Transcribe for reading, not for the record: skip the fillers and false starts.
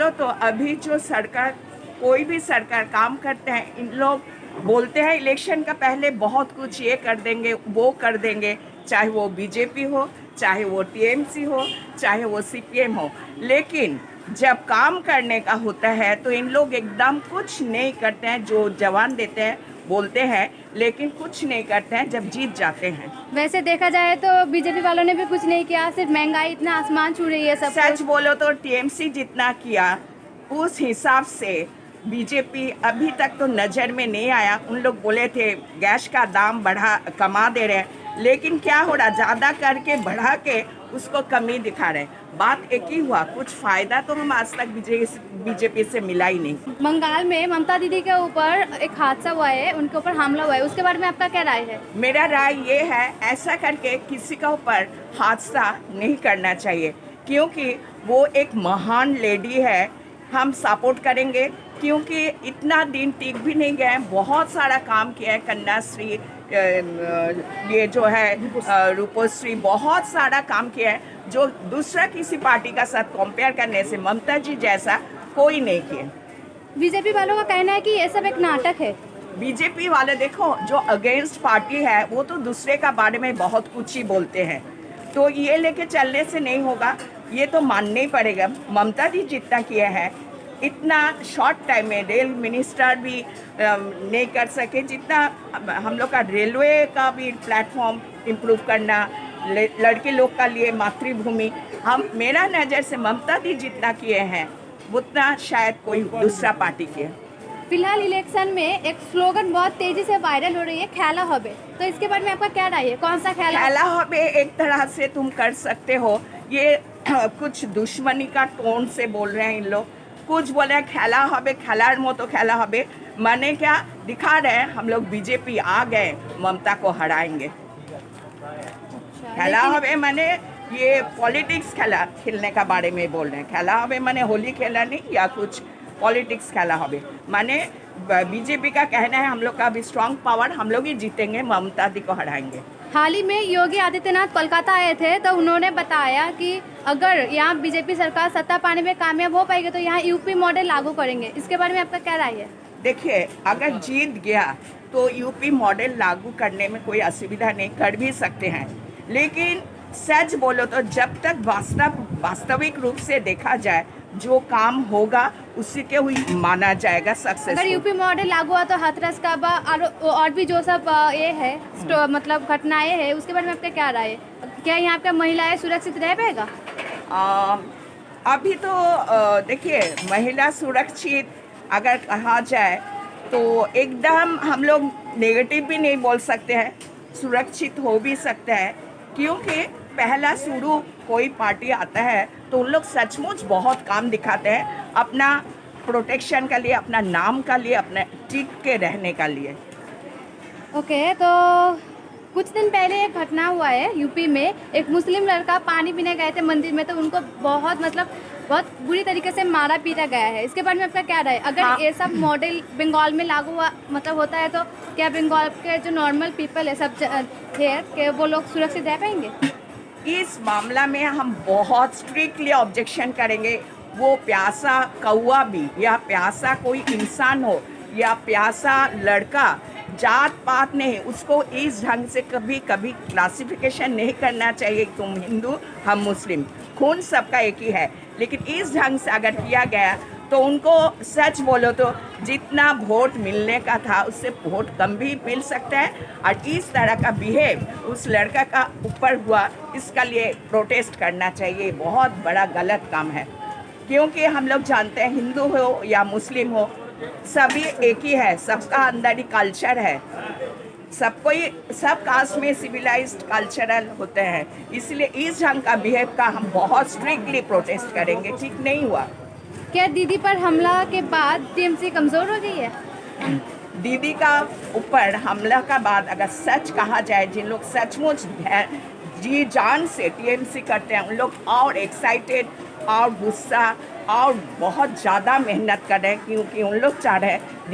बोलो तो अभी जो सरकार, कोई भी सरकार काम करते हैं, इन लोग बोलते हैं इलेक्शन का पहले बहुत कुछ ये कर देंगे वो कर देंगे, चाहे वो बीजेपी हो, चाहे वो टीएमसी हो, चाहे वो सीपीएम हो, लेकिन जब काम करने का होता है तो इन लोग एकदम कुछ नहीं करते हैं। जो जवान देते हैं बोलते हैं, लेकिन कुछ नहीं करते हैं जब जीत जाते हैं। वैसे देखा जाए तो बीजेपी वालों ने भी कुछ नहीं किया, सिर्फ महंगाई इतना आसमान छू रही है सब सच बोलो तो टीएमसी जितना किया उस हिसाब से बीजेपी अभी तक तो नज़र में नहीं आया। उन लोग बोले थे गैस का दाम बढ़ा कमा दे रहे हैं, लेकिन क्या हो रहा, ज़्यादा करके बढ़ा के उसको कमी दिखा रहे हैं। बात एक ही हुआ, कुछ फ़ायदा तो हम आज तक बीजेपी से मिला ही नहीं। बंगाल में ममता दीदी के ऊपर एक हादसा हुआ है, उनके ऊपर हमला हुआ है, उसके बारे में आपका क्या राय है? मेरा राय ये है, ऐसा करके किसी का ऊपर हादसा नहीं करना चाहिए, क्योंकि वो एक महान लेडी है। हम सपोर्ट करेंगे, क्योंकि इतना दिन टिक भी नहीं गए, बहुत सारा काम किया है। कन्याश्री, ये जो है रूपश्री, बहुत सारा काम किया है जो दूसरा किसी पार्टी का साथ कंपेयर करने से ममता जी जैसा कोई नहीं किया। बीजेपी वालों का कहना है कि ये सब एक नाटक है। बीजेपी वाले देखो, जो अगेंस्ट पार्टी है वो तो दूसरे का बारे में बहुत कुछ ही बोलते हैं, तो ये लेके चलने से नहीं होगा, ये तो मानना ही पड़ेगा। ममता जी जितना किए हैं, इतना शॉर्ट टाइम में रेल मिनिस्टर भी नहीं कर सके जितना हम लोग का रेलवे का भी प्लेटफॉर्म इम्प्रूव करना, लड़के लोग का लिए मातृभूमि, हम मेरा नज़र से ममता जी जितना किए हैं उतना शायद कोई दूसरा पार्टी किए। फिलहाल इलेक्शन में एक स्लोगन बहुत तेजी से वायरल हो रही है, खेला हबे, तो इसके बारे में आपका क्या राय है? कौन सा खेला? खेला हबे एक तरह से तुम कर सकते हो, ये कुछ दुश्मनी का टोन से बोल रहे हैं इन लोग। कुछ बोले खेला हबे, खेलार मतो खेला हबे, माने क्या दिखा रहे हैं, हम लोग बीजेपी आ गए, ममता को हराएंगे। खेला हबे माने ये पॉलिटिक्स खेलने का बारे में बोल रहे हैं। खेला हबे माने होली खेला नहीं, या कुछ पॉलिटिक्स खेला हबे माने बीजेपी का कहना है हम लोग का भी स्ट्रांग पावर, हम लोग ही जीतेंगे, ममता दी को हराएंगे। हाल ही में योगी आदित्यनाथ कोलकाता आए थे, तो उन्होंने बताया कि अगर यहाँ बीजेपी सरकार सत्ता पाने में कामयाब हो पाएगी तो यहाँ यूपी मॉडल लागू करेंगे। इसके बारे में आपका क्या राय है? देखिए, अगर जीत गया तो यूपी मॉडल लागू करने में कोई असुविधा नहीं, कर भी सकते हैं, लेकिन सच बोलो तो जब तक वास्तविक रूप से देखा जाए, जो काम होगा उसी के हुई माना जाएगा सक्सेस। अगर यूपी मॉडल लागू हुआ तो हाथरस का और भी जो सब ये है मतलब घटनाएं हैं, उसके बारे में आपका क्या राय है? क्या यहाँ पे महिलाएं सुरक्षित रह पाएगा? अभी तो देखिए, महिला सुरक्षित अगर कहा जाए तो एकदम हम लोग नेगेटिव भी नहीं बोल सकते हैं, सुरक्षित हो भी सकता है, क्योंकि पहला शुरू कोई पार्टी आता है तो उन लोग सचमुच बहुत काम दिखाते हैं अपना प्रोटेक्शन के लिए, अपना नाम का लिए, अपने टिक के रहने का लिए। ओके, तो कुछ दिन पहले एक घटना हुआ है यूपी में, एक मुस्लिम लड़का पानी पीने गए थे मंदिर में, तो उनको बहुत बुरी तरीके से मारा पीटा गया है। इसके बारे में आपका क्या राय? अगर ये सब मॉडल बंगाल में लागू हुआ होता है तो क्या बंगाल के जो नॉर्मल पीपल है सब थे कि वो लोग सुरक्षित रह पाएंगे? इस मामला में हम बहुत स्ट्रिक्टली ऑब्जेक्शन करेंगे। वो प्यासा कौवा भी, या प्यासा कोई इंसान हो, या प्यासा लड़का, जात पात नहीं, उसको इस ढंग से कभी क्लासिफिकेशन नहीं करना चाहिए, तुम हिंदू हम मुस्लिम, खून सबका एक ही है, लेकिन इस ढंग से अगर किया गया तो उनको सच बोलो तो जितना वोट मिलने का था उससे वोट कम भी मिल सकता है। और इस तरह का बिहेव उस लड़का का ऊपर हुआ, इसका लिए प्रोटेस्ट करना चाहिए। बहुत बड़ा गलत काम है, क्योंकि हम लोग जानते हैं हिंदू हो या मुस्लिम हो, सभी एक ही है, सबका अंदर ही कल्चर है, सब कास्ट में सिविलाइज्ड कल्चरल होते हैं, इसलिए इस ढंग का बिहेव का हम बहुत स्ट्रिक्टली प्रोटेस्ट करेंगे। ठीक नहीं हुआ। क्या दीदी पर हमला के बाद टीएमसी कमज़ोर हो गई है? दीदी का ऊपर हमला का बाद अगर सच कहा जाए, जिन लोग सचमुच जी जान से टीएमसी करते हैं उन लोग और एक्साइटेड और गुस्सा और बहुत ज़्यादा मेहनत कर रहे हैं, क्योंकि उन लोग चाह रहे हैं